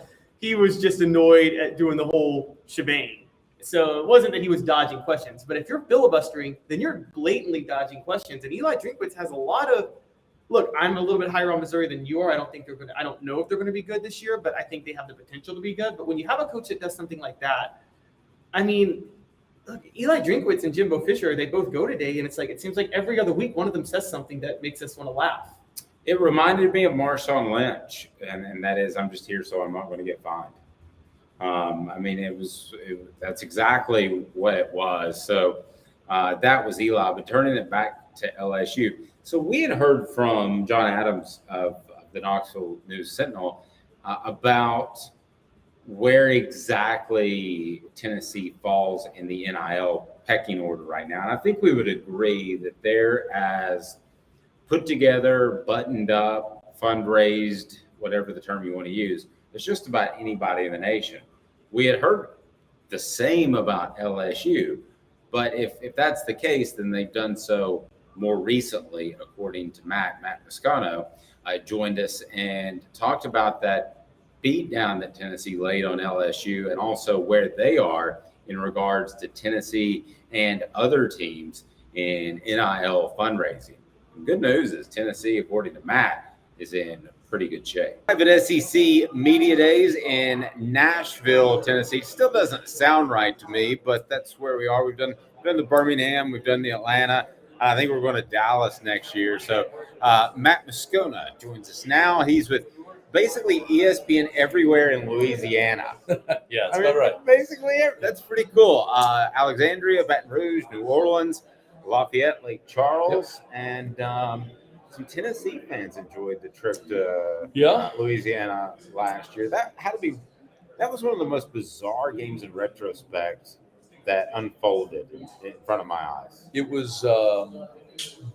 he was just annoyed at doing the whole shebang. So it wasn't that he was dodging questions, but if you're filibustering, then you're blatantly dodging questions. And Eli Drinkwitz has a lot of – look, I'm a little bit higher on Missouri than you are. I don't know if they're going to be good this year, but I think they have the potential to be good. But when you have a coach that does something like that, I mean – look, Eli Drinkwitz and Jimbo Fisher, they both go today, and it's like it seems like every other week one of them says something that makes us want to laugh. It reminded me of Marshawn Lynch, and that is, I'm just here so I'm not going to get fined. I mean, that's exactly what it was. So that was Eli, but turning it back to LSU. So we had heard from John Adams of the Knoxville News Sentinel about where exactly Tennessee falls in the NIL pecking order right now. And I think we would agree that they're as put together, buttoned up, fundraised, whatever the term you want to use, as just about anybody in the nation. We had heard the same about LSU, but if that's the case, then they've done so more recently, according to Matt Moscona, joined us and talked about that beat down that Tennessee laid on LSU, and also where they are in regards to Tennessee and other teams in NIL fundraising. And good news is Tennessee, according to Matt, is in pretty good shape. Live at SEC Media Days in Nashville, Tennessee. Still doesn't sound right to me, but that's where we are. We've done the Birmingham, we've done the Atlanta. I think we're going to Dallas next year. So Matt Moscona joins us now. He's with basically ESPN everywhere in Louisiana. Yeah, that's about right. Basically, that's pretty cool. Alexandria, Baton Rouge, New Orleans, Lafayette, Lake Charles, and some Tennessee fans enjoyed the trip to Louisiana last year. That was one of the most bizarre games in retrospect that unfolded in front of my eyes. It was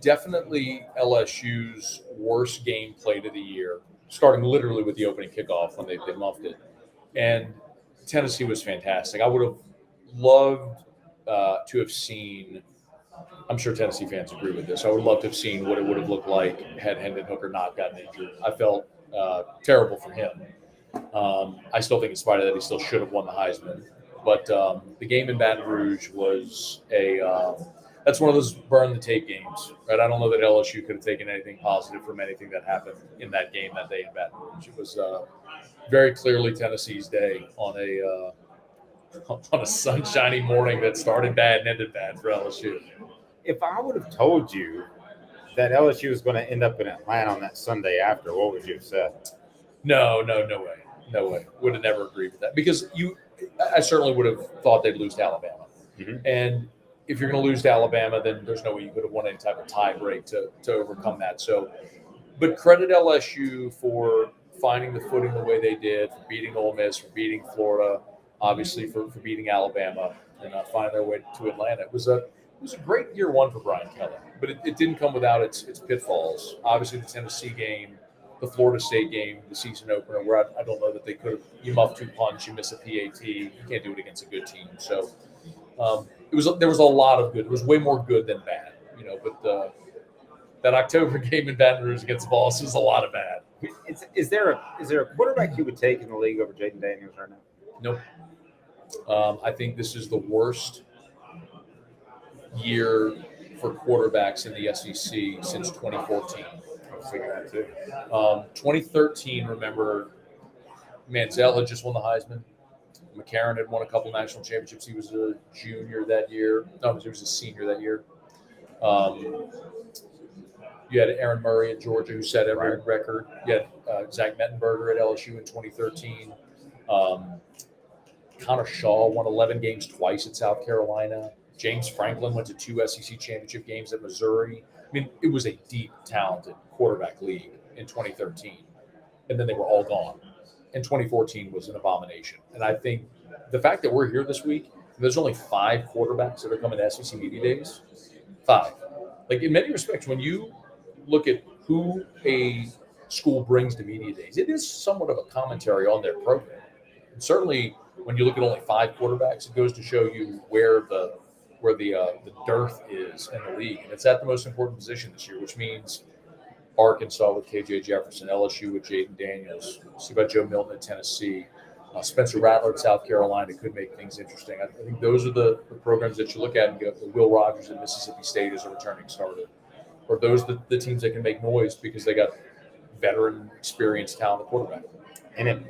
definitely LSU's worst game played of the year, starting literally with the opening kickoff when they muffed it. And Tennessee was fantastic. I would have loved to have seen – I'm sure Tennessee fans agree with this. I would love to have seen what it would have looked like had Hendon Hooker not gotten injured. I felt terrible for him. I still think in spite of that, he still should have won the Heisman. But the game in Baton Rouge was that's one of those burn the tape games, right? I don't know that LSU could have taken anything positive from anything that happened in that game that day in Baton Rouge. It was very clearly Tennessee's day on a sunshiny morning that started bad and ended bad for LSU. If I would have told you that LSU was going to end up in Atlanta on that Sunday after, what would you have said? No way. Would have never agreed with that because I certainly would have thought they'd lose to Alabama. Mm-hmm. And if you're going to lose to Alabama, then there's no way you could have won any type of tie break to overcome that. So, but credit LSU for finding the footing the way they did, for beating Ole Miss, for beating Florida, obviously for beating Alabama, and finding their way to Atlanta. It was a great year one for Brian Kelly, but it didn't come without its pitfalls. Obviously, the Tennessee game, the Florida State game, the season opener, where I don't know that they could have. You muff two punch, you miss a PAT, you can't do it against a good team. So there was a lot of good. There was way more good than bad. but that October game in Baton Rouge against the Vols was a lot of bad. Is there a quarterback you would take in the league over Jaden Daniels right now? Nope. I think this is the worst year for quarterbacks in the SEC since 2014. I was thinking that too. 2013, remember, Manziel had just won the Heisman. McCarron had won a couple national championships. He was a junior that year. No, he was a senior that year. You had Aaron Murray at Georgia, who set every record. You had Zach Mettenberger at LSU in 2013. Connor Shaw won 11 games twice at South Carolina. James Franklin went to 2 SEC championship games at Missouri. I mean, it was a deep, talented quarterback league in 2013. And then they were all gone. And 2014 was an abomination. And I think the fact that we're here this week, there's only 5 quarterbacks that are coming to SEC Media Days. 5. Like, in many respects, when you look at who a school brings to Media Days, it is somewhat of a commentary on their program. And certainly, when you look at only 5 quarterbacks, it goes to show you where the dearth is in the league. And it's at the most important position this year, which means Arkansas with KJ Jefferson, LSU with Jaden Daniels, see about Joe Milton at Tennessee, Spencer Rattler at South Carolina could make things interesting. I think those are the programs that you look at and go, Will Rogers at Mississippi State is a returning starter. Or those the teams that can make noise because they got veteran, experienced, talented quarterback. And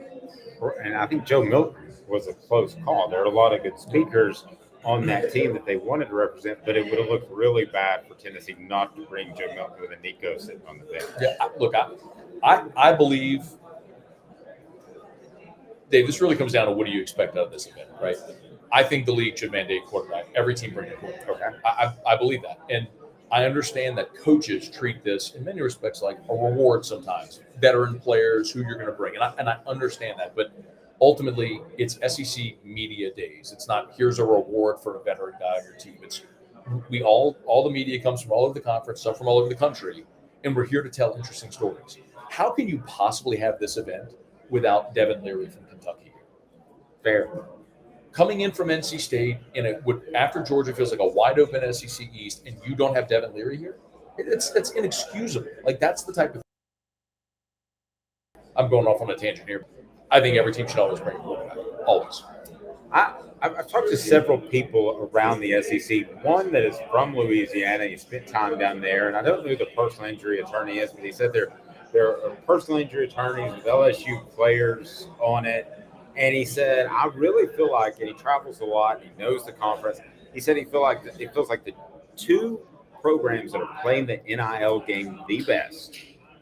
I think Joe Milton was a close call. There are a lot of good speakers on that team that they wanted to represent, but it would have looked really bad for Tennessee not to bring Joe Milton with a Nico sitting on the bench. Yeah, I believe, Dave, this really comes down to what do you expect out of this event, right? I think the league should mandate quarterback. Every team bring a quarterback. Okay. I believe that. And I understand that coaches treat this in many respects like a reward sometimes. Veteran players, who you're going to bring. And I understand that. But ultimately, it's SEC Media Days. It's not, here's a reward for a veteran guy on your team. It's all the media comes from all over the conference, some from all over the country, and we're here to tell interesting stories. How can you possibly have this event without Devin Leary from Kentucky? Fair. Coming in from NC State, and it would after Georgia feels like a wide open SEC East, and you don't have Devin Leary here, that's inexcusable. Like, that's the type of. I'm going off on a tangent here. I think every team should always bring a quarterback. Always. I've talked to several people around the SEC. One that is from Louisiana. He spent time down there, and I don't know who the personal injury attorney is, but he said there are personal injury attorneys with LSU players on it. And he said, I really feel like, and he travels a lot, he knows the conference. He said it feels like the 2 programs that are playing the NIL game the best,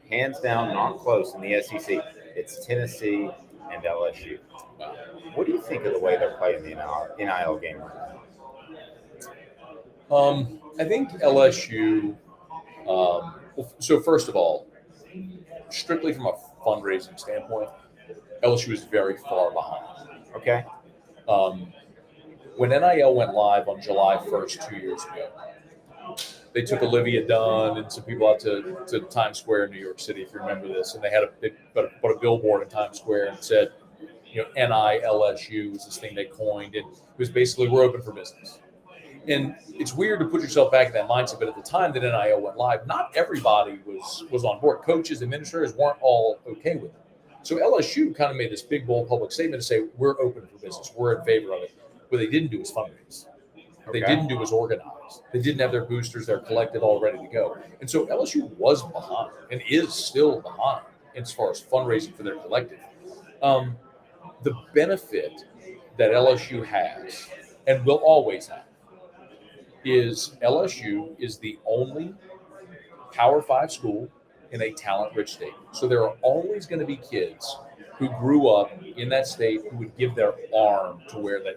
hands down, not close in the SEC. It's Tennessee and LSU. What do you think of the way they're playing the NIL game right now? I think LSU. So first of all, strictly from a fundraising standpoint, LSU is very far behind. Okay. When NIL went live on July 1st 2 years ago, they took Olivia Dunn and some people out to Times Square in New York City, if you remember this, and they put a billboard in Times Square and said, NILSU was this thing they coined, and it was basically, we're open for business. And it's weird to put yourself back in that mindset, but at the time that NIL went live, not everybody was on board. Coaches, administrators weren't all okay with it. So LSU kind of made this big, bold public statement to say, we're open for business. We're in favor of it. What they didn't do is fundraise. What they didn't do was organize. They didn't have their boosters. They're collected, all ready to go. And so LSU was behind and is still behind as far as fundraising for their collective. The benefit that LSU has and will always have is LSU is the only Power 5 school in a talent-rich state. So there are always going to be kids who grew up in that state who would give their arm to wear that.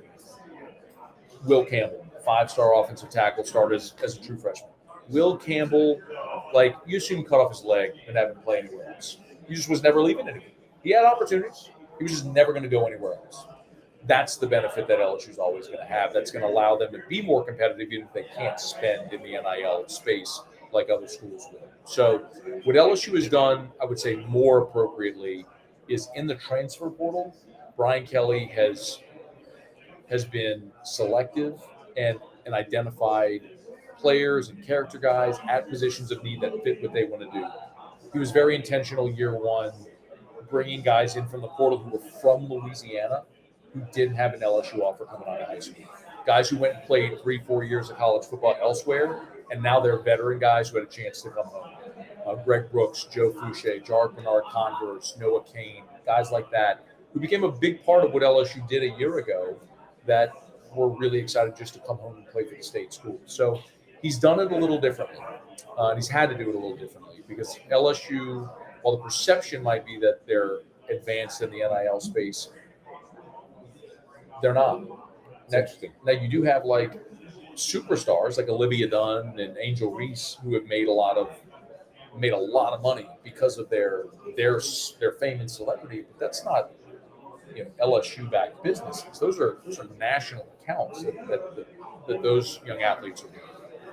Will Campbell, 5-star offensive tackle, started as a true freshman. Will Campbell, you assume cut off his leg and have him play anywhere else. He just was never leaving anywhere. He had opportunities. He was just never going to go anywhere else. That's the benefit that LSU is always going to have. That's going to allow them to be more competitive even if they can't spend in the NIL space like other schools will. So what LSU has done, I would say more appropriately, is in the transfer portal, Brian Kelly has been selective and identified players and character guys at positions of need that fit what they want to do. He was very intentional year one, bringing guys in from the portal who were from Louisiana who didn't have an LSU offer coming out of high school. Guys who went and played 3-4 years of college football elsewhere, and now they're veteran guys who had a chance to come home. Greg Brooks, Joe Fouché, Jarek Bernard Converse, Noah Kane, guys like that, who became a big part of what LSU did a year ago that were really excited just to come home and play for the state school. So he's done it a little differently, and he's had to do it a little differently because LSU, while the perception might be that they're advanced in the NIL space, they're not. Now you do have like superstars like Olivia Dunn and Angel Reese who have made a lot of money because of their fame and celebrity, but that's not LSU backed businesses. Those are national accounts that those young athletes are doing.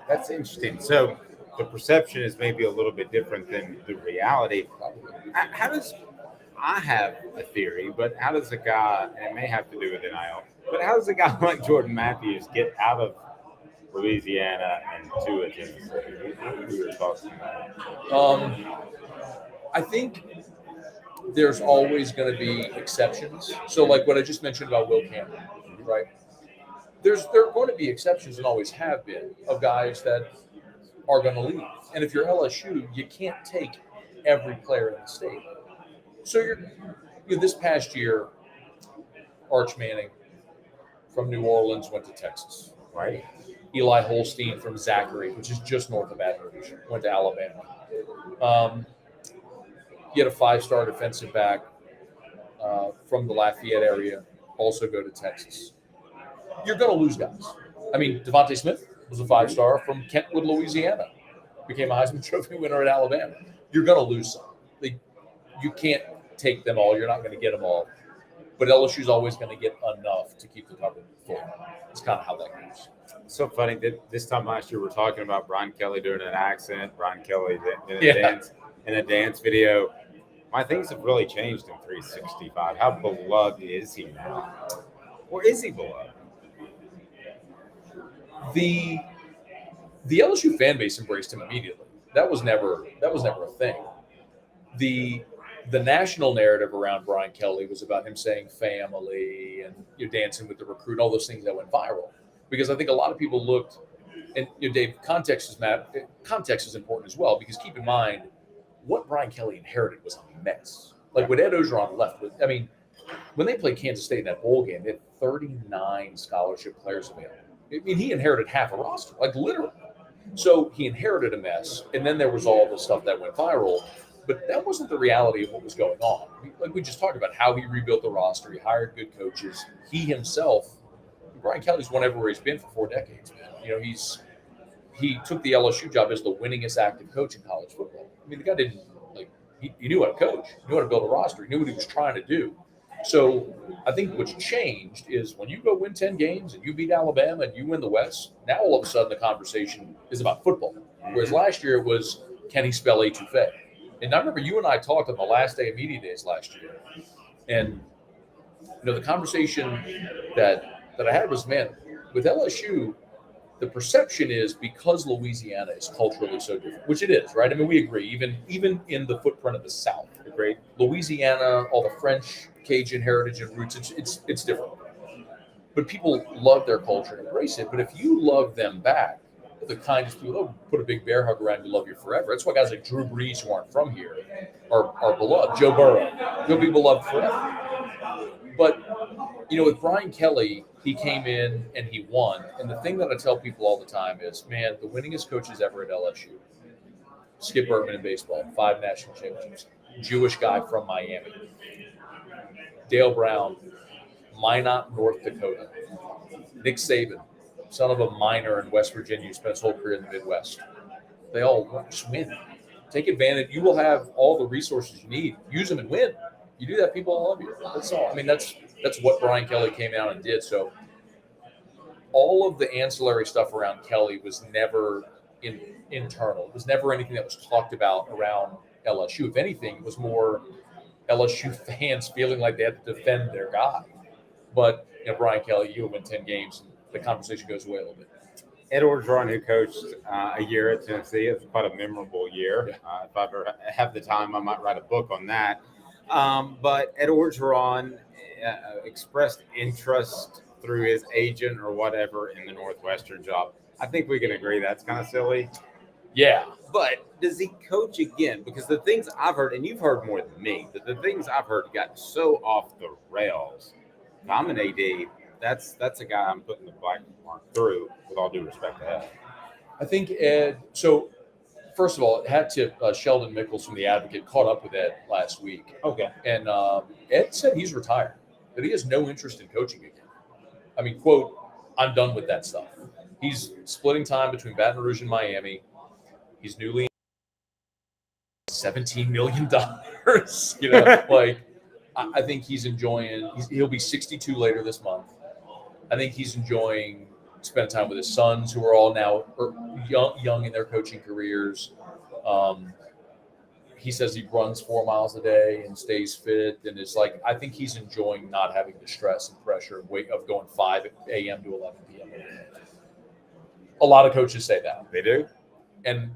That's interesting. So the perception is maybe a little bit different than the reality. I have a theory, but how does a guy, and it may have to do with NIL, but how does a guy like Jordan Matthews get out of Louisiana and to a Tennessee? What are your thoughts on that? I think there's always going to be exceptions. So like what I just mentioned about Will Campbell, right? There are going to be exceptions and always have been of guys that are going to leave. And if you're LSU, you can't take every player in the state. So this past year, Arch Manning from New Orleans went to Texas, right? Eli Holstein from Zachary, which is just north of Baton Rouge, went to Alabama. You had a 5-star defensive back from the Lafayette area also go to Texas. You're going to lose guys. I mean, Devontae Smith was a 5-star from Kentwood, Louisiana, became a Heisman Trophy winner at Alabama. You're going to lose some. You can't take them all. You're not going to get them all. But LSU's always going to get enough to keep the cupboard full. It's kind of how that goes. So funny that this time last year we're talking about Brian Kelly doing an accent. Brian Kelly in a dance video. My things have really changed in 365. How beloved is he now? Or is he beloved? The LSU fan base embraced him immediately. That was never a thing. The national narrative around Brian Kelly was about him saying family and you're dancing with the recruit, all those things that went viral. Because I think a lot of people looked, and Dave, context is important as well, because keep in mind, what Brian Kelly inherited was a mess. Like what Ed Ogeron left with, I mean, when they played Kansas State in that bowl game, they had 39 scholarship players available. I mean, he inherited half a roster, like literally. So he inherited a mess, and then there was all the stuff that went viral. But that wasn't the reality of what was going on. Like we just talked about how he rebuilt the roster. He hired good coaches. He himself, Brian Kelly's won everywhere he's been for 4 decades, man. He took the LSU job as the winningest active coach in college football. I mean, the guy didn't he knew how to coach. He knew how to build a roster. He knew what he was trying to do. So I think what's changed is when you go win 10 games and you beat Alabama and you win the West, now all of a sudden the conversation is about football. Whereas last year it was, can he spell etouffee? And I remember you and I talked on the last day of media days last year. And, the conversation that I had was, man, with LSU, the perception is because Louisiana is culturally so different, which it is, right? I mean, we agree, even in the footprint of the South, right? Louisiana, all the French, Cajun heritage and roots, it's different. But people love their culture and embrace it. But if you love them back, the kindest people, they'll put a big bear hug around you, love you forever. That's why guys like Drew Brees who aren't from here are beloved. Joe Burrow, he'll be beloved forever. But, with Brian Kelly, he came in and he won. And the thing that I tell people all the time is, man, the winningest coaches ever at LSU, Skip Bertman in baseball, 5 national championships, Jewish guy from Miami, Dale Brown, Minot, North Dakota, Nick Saban, son of a miner in West Virginia who spent his whole career in the Midwest. They all just win. Take advantage. You will have all the resources you need. Use them and win. You do that, people will love you. That's all. I mean, that's what Brian Kelly came out and did. So all of the ancillary stuff around Kelly was never internal. It was never anything that was talked about around LSU. If anything, it was more LSU fans feeling like they had to defend their guy. But Brian Kelly, you win 10 games, and the conversation goes away a little bit. Ed Orgeron, who coached a year at Tennessee, it was quite a memorable year. If I ever have the time, I might write a book on that. But Ed Orgeron expressed interest through his agent or whatever in the Northwestern job. I think we can agree that's kind of silly. Yeah. But does he coach again? Because the things I've heard, and you've heard more than me, but the things I've heard got so off the rails. If I'm an AD, that's a guy I'm putting the black mark through, with all due respect to Ed. I think Ed, so first of all, hat tip, Sheldon Mickles from The Advocate caught up with Ed last week. Okay. And Ed said he's retired, that he has no interest in coaching again. I mean, quote, I'm done with that stuff. He's splitting time between Baton Rouge and Miami. He's newly $17 million. You know, like, I think he's enjoying, he'll be 62 later this month. I think he's enjoying spending time with his sons, who are all now young in their coaching careers. He says he runs 4 miles a day and stays fit, and it's like, I think he's enjoying not having the stress and pressure of going 5 a.m. to 11 p.m. A lot of coaches say that. They do. And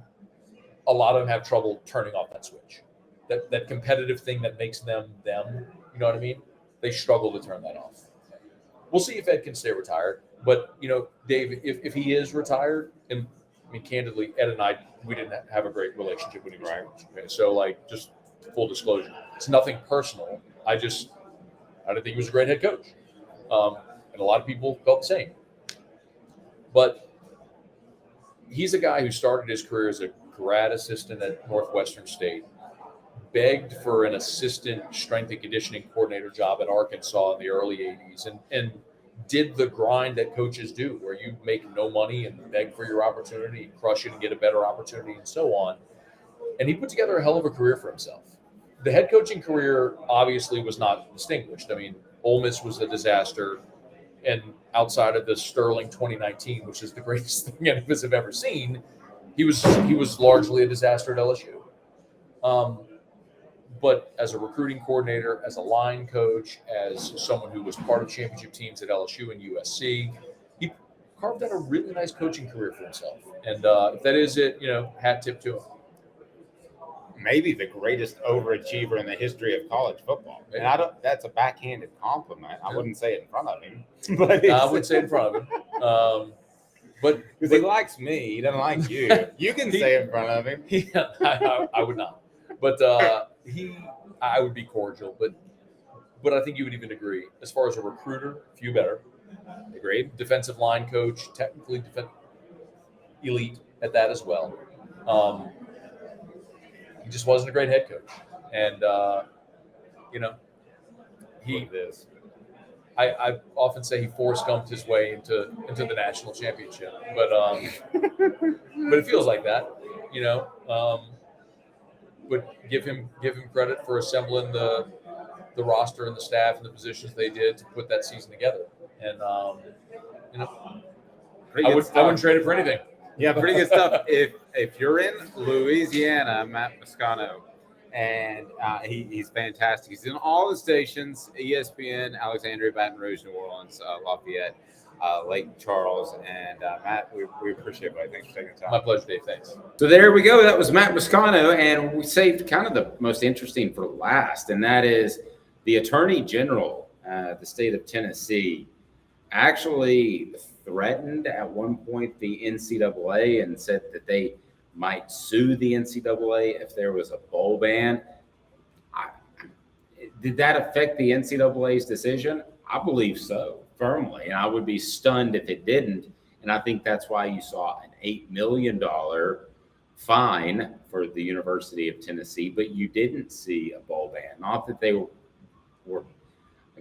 a lot of them have trouble turning off that switch. That competitive thing that makes them, you know what I mean? They struggle to turn that off. We'll see if Ed can stay retired. But, you know, Dave, if he is retired, and I mean, candidly, Ed and I, we didn't have a great relationship when he was coach. Okay? So, like, just full disclosure, it's nothing personal. I didn't think he was a great head coach. And a lot of people felt the same. But he's a guy who started his career as a grad assistant at Northwestern State, begged for an assistant strength and conditioning coordinator job at Arkansas in the early 80s, and did the grind that coaches do, where you make no money and beg for your opportunity, and crush it and get a better opportunity, and so on. And he put together a hell of a career for himself. The head coaching career obviously was not distinguished. I mean, Ole Miss was a disaster, and outside of the sterling 2019, which is the greatest thing any of us have ever seen, he was largely a disaster at LSU. But as a recruiting coordinator, as a line coach, as someone who was part of championship teams at LSU and USC, he carved out a really nice coaching career for himself. And if that is it, you know, hat tip to him. Maybe the greatest overachiever in the history of college football. And that's a backhanded compliment. I wouldn't say it in front of him. But I wouldn't say it in front of him. But because he likes me, he doesn't like you. You can say it in front of him. I would not. But I would be cordial. But I think you would even agree. As far as a recruiter, few better. Agreed. Defensive line coach, technically elite at that as well. He just wasn't a great head coach. And, you know, I often say he Forrest Gumped his way into the national championship. But it feels like that, you know. But give him credit for assembling the roster and the staff and the positions they did to put that season together. And you know, I wouldn't trade it for anything. Yeah, pretty good stuff. If you're in Louisiana, Matt Moscona, and he's fantastic. He's in all the stations: ESPN, Alexandria, Baton Rouge, New Orleans, Lafayette, Lake Charles, and Matt, we appreciate it, buddy. Thanks for taking the time. My pleasure, Dave. Thanks. So there we go. That was Matt Moscona, and we saved kind of the most interesting for last, and that is the Attorney General, the state of Tennessee, actually threatened at one point the NCAA and said that they might sue the NCAA if there was a bowl ban. Did that affect the NCAA's decision? I believe so, firmly, and I would be stunned if it didn't. And I think that's why you saw an $8 million fine for the University of Tennessee, but you didn't see a bowl ban. Not that they were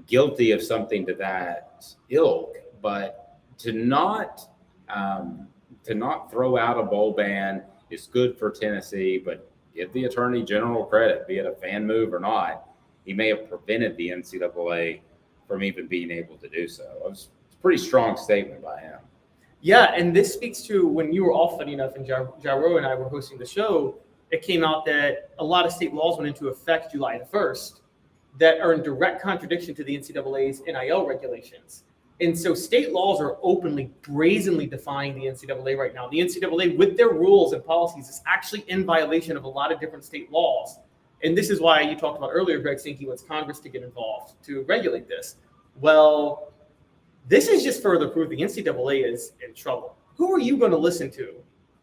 guilty of something to that ilk, but to not throw out a bowl ban is good for Tennessee. But give the Attorney General credit, be it a fan move or not. He may have prevented the NCAA from even being able to do so. It's a pretty strong statement by him. Yeah, and this speaks to when you were all funny enough and Jairo and I were hosting the show, it came out that a lot of state laws went into effect July the 1st that are in direct contradiction to the NCAA's NIL regulations. And so state laws are openly, brazenly defying the NCAA right now. The NCAA, with their rules and policies, is actually in violation of a lot of different state laws. And this is why you talked about earlier, Greg Sankey wants Congress to get involved to regulate this. Well, this is just further proof the NCAA is in trouble. Who are you going to listen to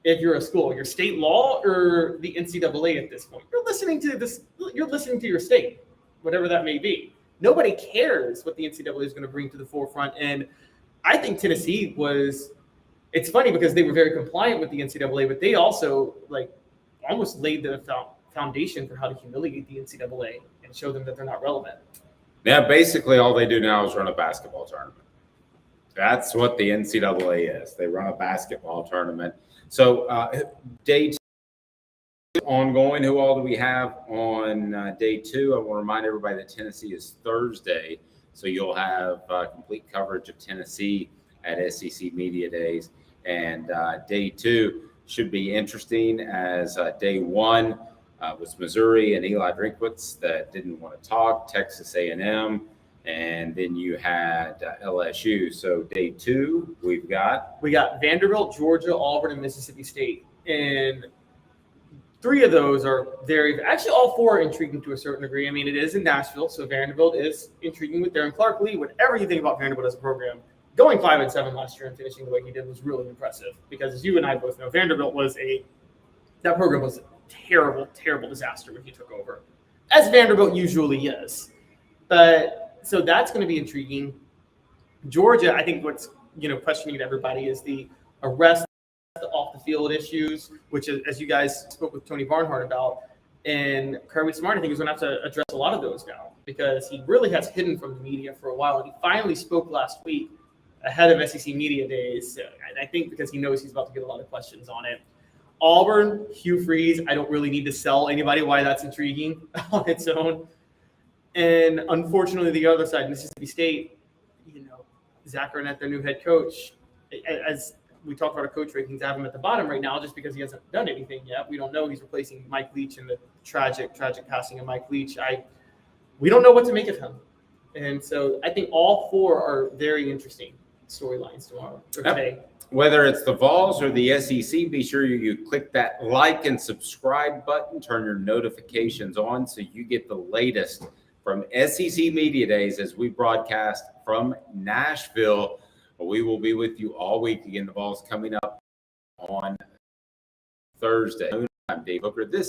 if you're a school? Your state law or the NCAA at this point? You're listening to this. You're listening to your state, whatever that may be. Nobody cares what the NCAA is going to bring to the forefront. And I think Tennessee was, it's funny because they were very compliant with the NCAA, but they also almost laid the foundation for how to humiliate the NCAA and show them that they're not relevant. Yeah, basically all they do now is run a basketball tournament. That's what the NCAA is. They run a basketball tournament. So day 2 ongoing. Who all do we have on day 2? I want to remind everybody that Tennessee is Thursday, so you'll have complete coverage of Tennessee at SEC Media Days. And day 2 should be interesting, as day 1 was Missouri and Eli Drinkwitz that didn't want to talk, Texas A&M, and then you had LSU. So day 2, we got Vanderbilt, Georgia, Auburn, and Mississippi State. And 3 of those are actually all 4 are intriguing to a certain degree. I mean, it is in Nashville, so Vanderbilt is intriguing with Darren Clark Lee. Whatever you think about Vanderbilt as a program, going 5-7 last year and finishing the way he did was really impressive, because as you and I both know, Vanderbilt that program was a terrible, terrible disaster when he took over, as Vanderbilt usually is. But so that's going to be intriguing. Georgia, I think what's questioning everybody is the arrest, the off the field issues, which is, as you guys spoke with Tony Barnhart about, and Kirby Smart, I think, is going to have to address a lot of those now, because he really has hidden from the media for a while, and he finally spoke last week ahead of SEC Media Days, and I think because he knows he's about to get a lot of questions on it. Auburn, Hugh Freeze, I don't really need to sell anybody why that's intriguing on its own. And unfortunately, the other side, Mississippi State, Zach Arnett, their new head coach, as we talked about our coach rankings, I have him at the bottom right now just because he hasn't done anything yet. We don't know. He's replacing Mike Leach in the tragic passing of Mike Leach. We don't know what to make of him. And so I think all 4 are very interesting storylines tomorrow or today. Whether it's the Vols or the SEC, be sure you click that like and subscribe button, turn your notifications on so you get the latest from SEC Media Days as we broadcast from Nashville. We will be with you all week. Again, the Vols coming up on Thursday. I'm Dave Hooker. This